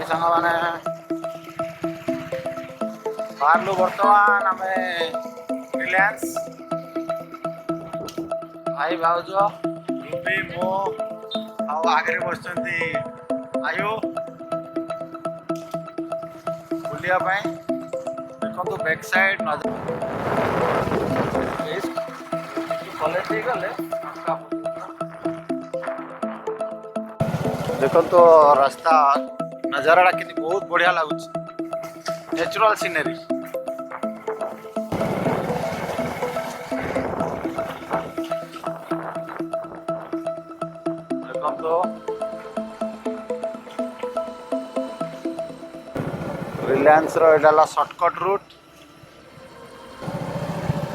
सांग मैंने बाहर बर्तमान आम रिलायंस भाई भाउज रूबी मो आगे बस आयु बुलिया देखो बैक साइड कॉलेज गले देखो तो रास्ता नजारा कि बहुत बढ़िया लगुच नेचुरल सीनरी देखो तो रिलायंस रा शॉर्टकट रूट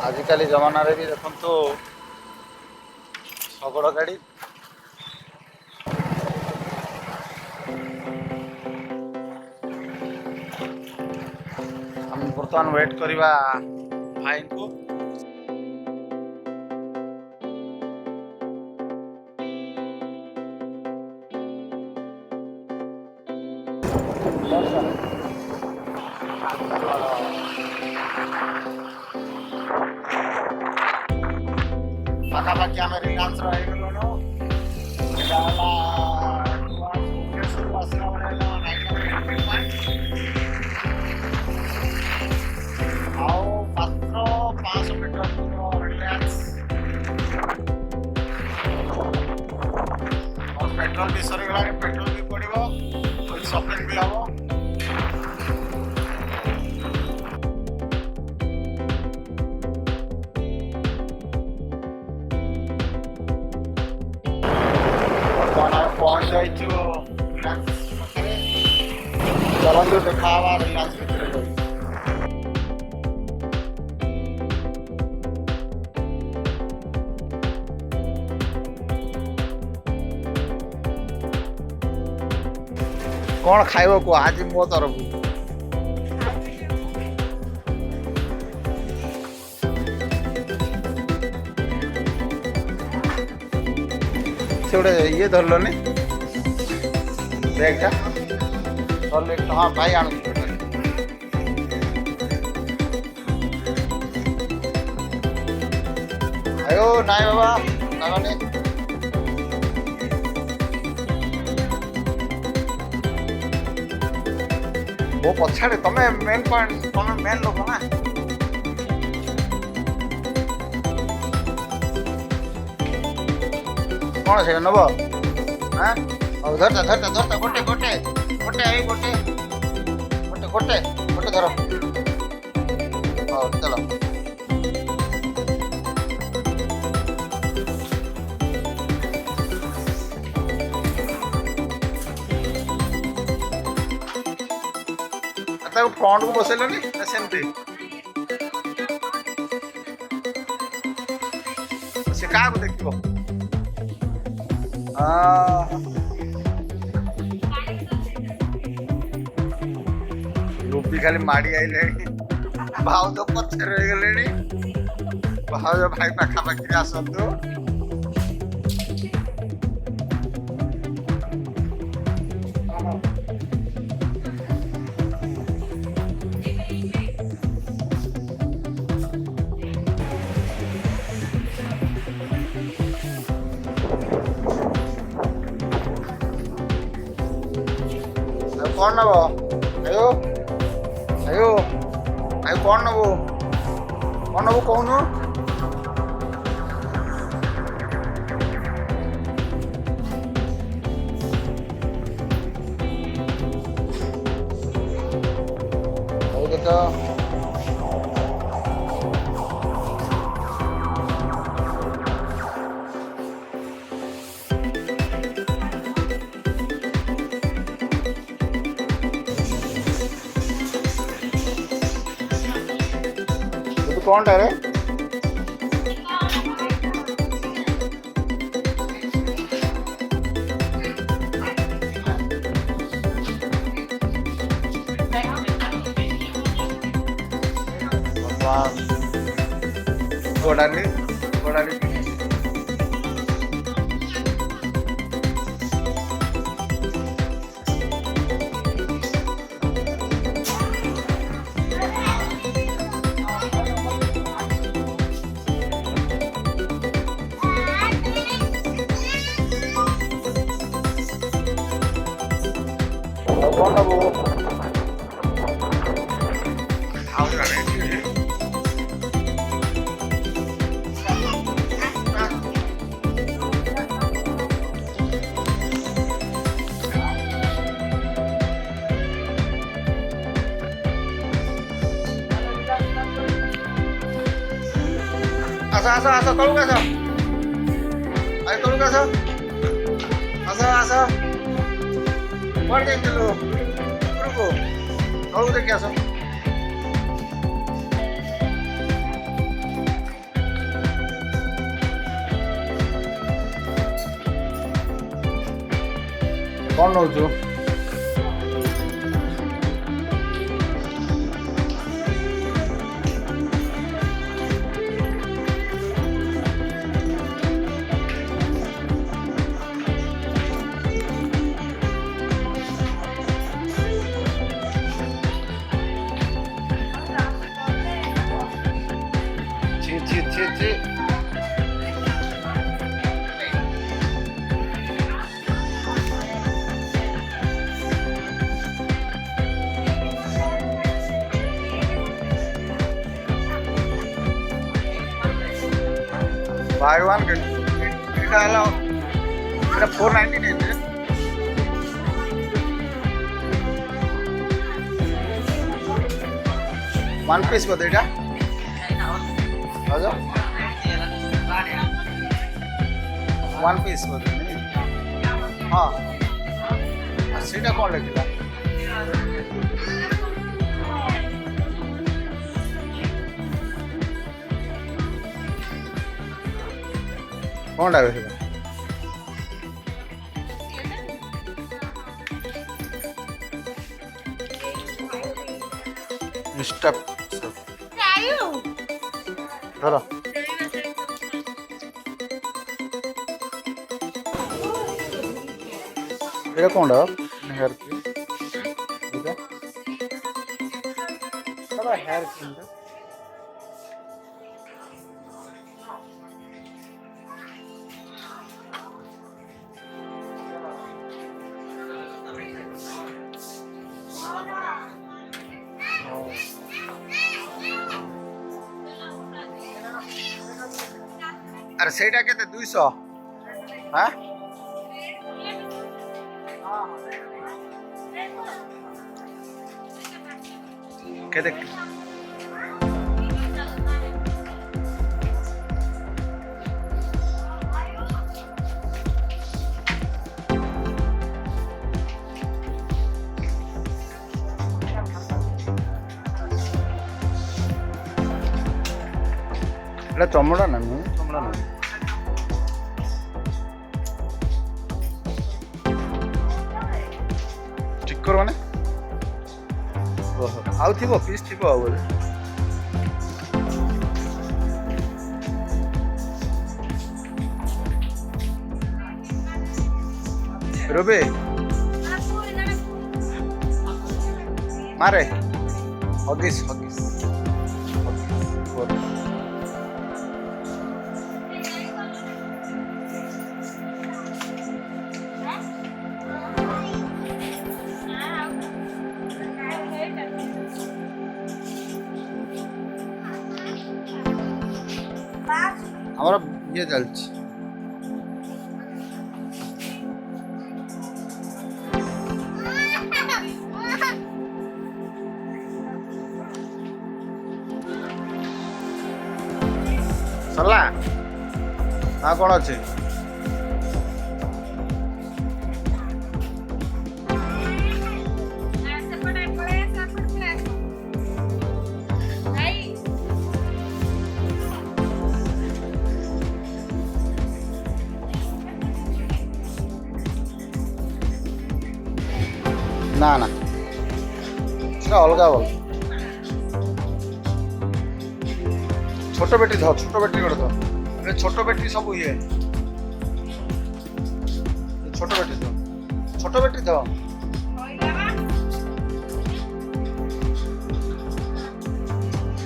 आजिकल जमाना रे भी देखो तो शगड़ गाड़ी हम बर्तमान वेट करवा भाई को पाखापाखि आम रिलायंस मात्र 500 मीटर रिलायंस और पेट्रोल भी सरीगला पेट्रोल भी पड़ो शॉपिंग भी हम पहुंच जाइए चलो देखा रिलायंस कौन खाइब को आज मो तरफ से गोटे ये धरलनि बैगटा धरल हाँ भाई आण आयो नाई बाबा नागने वो पछाड़े तमें मेन पॉइंट तमें मेन लोक ना कौन से नब हाँ धरता धरता धरता गोटे गोटे गोटे आई गोटे गोटे गोटे गोटे धर चलो फ्रंट को बसैलनि सेमती से क्या देखो रूपी खाली माड़ी आइले भाउज पछे रही गले भाउज भाई पाखापाखि आसतु कौन नब आयो आयो आयो कौन नब कौन देख कौन टा रे गोडाली गोडाली ଆଉ କ'ଣ ନେବୁ? ଆଉ ଜଣେ ଆସ ତଳକୁ ଆସ। ଆଇ ତଳକୁ ଆସ। ଆସ କୁଆଡ଼େ ଯାଇଥିଲୁ? ଉପରକୁ ତଳକୁ ଦେଖି ଆସ। କ'ଣ ନଉଛୁ? ছি। Buy one get এটা হলো এটা 499 রে। ওয়ান পিস কত এটা? আচ্ছা ওয়ান পিস কত? হ্যাঁ আর সেটা কোন লেখিলা? কোনটা বেশি? স্টপ ধরো। এটা কোনটা? হেয়ার কি এটা? সব হেয়ার কিনতে আরে সেইটা কেতে 200? হ্যাঁ কেতে? এটা চমড়া না? চমড়া না। ঠিক করো মানে? ওহো ଆଉ ଥିବ ପିସ୍ ଥିବ ଆଉ ବୋଧେ। রবে মারে হগিস আমার ইয়ে চালছে। সরলা না কোন আছে? না না সেটা অলগা বল। ছোট ব্যাটারি ধর, ছোট ব্যাটারি করে ধর। ছোট ব্যাটারি সব ইয়ে ছোট ব্যাটারি ধর, ছোট ব্যাটারি ধর।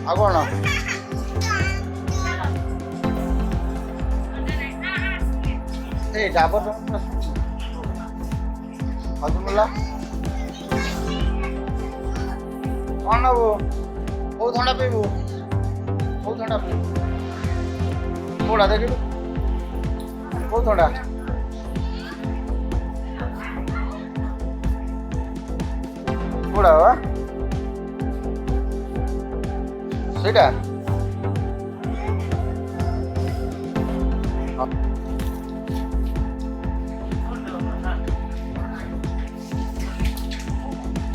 আগো না এই ডাবর হজমুল্লাহ କ'ଣ ନେବୁ କେଉଁ ଥଣ୍ଡା ପିଇବୁ କେଉଁ ଥଣ୍ଡା ପିଇବୁ କେଉଁଟା ଦେଖିଲୁ କେଉଁ ଥଣ୍ଡା କେଉଁଟା ବାବା ସେଇଟା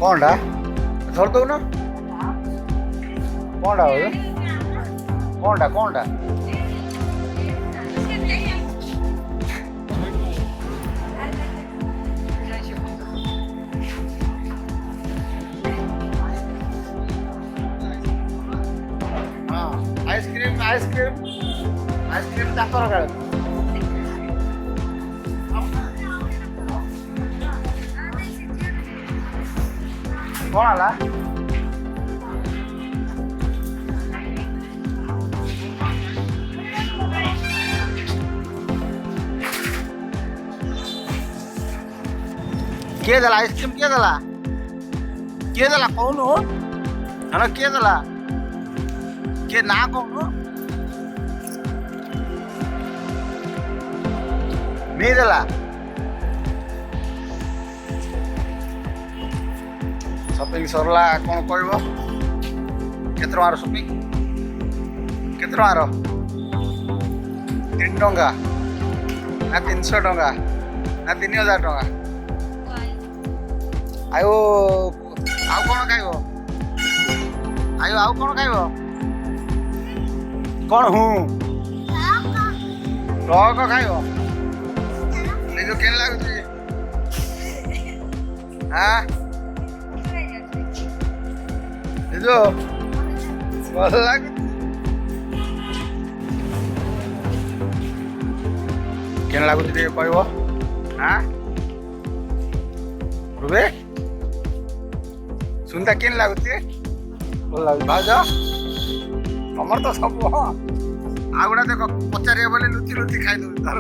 କ'ଣଟା ଧରି ଦେଉନ କ'ଣଟା ଭାଇ କ'ଣଟା କ'ଣଟା ହଁ ଆଇସ୍କ୍ରିମ୍ ଆଇସ୍କ୍ରିମ୍ ଆଇସ୍କ୍ରିମ୍ ତାଙ୍କର କାଳେ କ'ଣ ହେଲା କିଏ ଦେଲା ଆଇସ୍କ୍ରିମ୍ କିଏ ଦେଲା କହୁନୁ ହଁ କିଏ ଦେଲା କିଏ ନା କହୁନୁ ମି ଦେଲା ସପିଂ ସରିଲା କ'ଣ କହିବ କେତେ ଟଙ୍କାର ସପିଂ କେତେ ଟଙ୍କାର 3 ଟଙ୍କା ନା 300 ଟଙ୍କା ନା 3000 ଟଙ୍କା ଆଉ କ'ଣ ଖାଇବ ଆଉ କ'ଣ ଖାଇବ କ'ଣ ରକ ଖାଇବ ନିଜ କେନ୍ ଲାଗୁଛି ହଁ ନିଜ ଭଲ ଲାଗୁଛି କେନ୍ ଲାଗୁଛି ଟିକେ କହିବ ହଁ ରୁବେ ସୁନିତା କେନ୍ ଲାଗୁଛି ଭଲ ଲାଗୁଛି ଭାଉଜ ତମର ତ ସବୁ ଆଉ ଗୁଡ଼ା ଦେଖ ପଚାରିବ ବୋଲି ଲୁଚି ଲୁଚି ଖାଇଦେଉଛି ତାର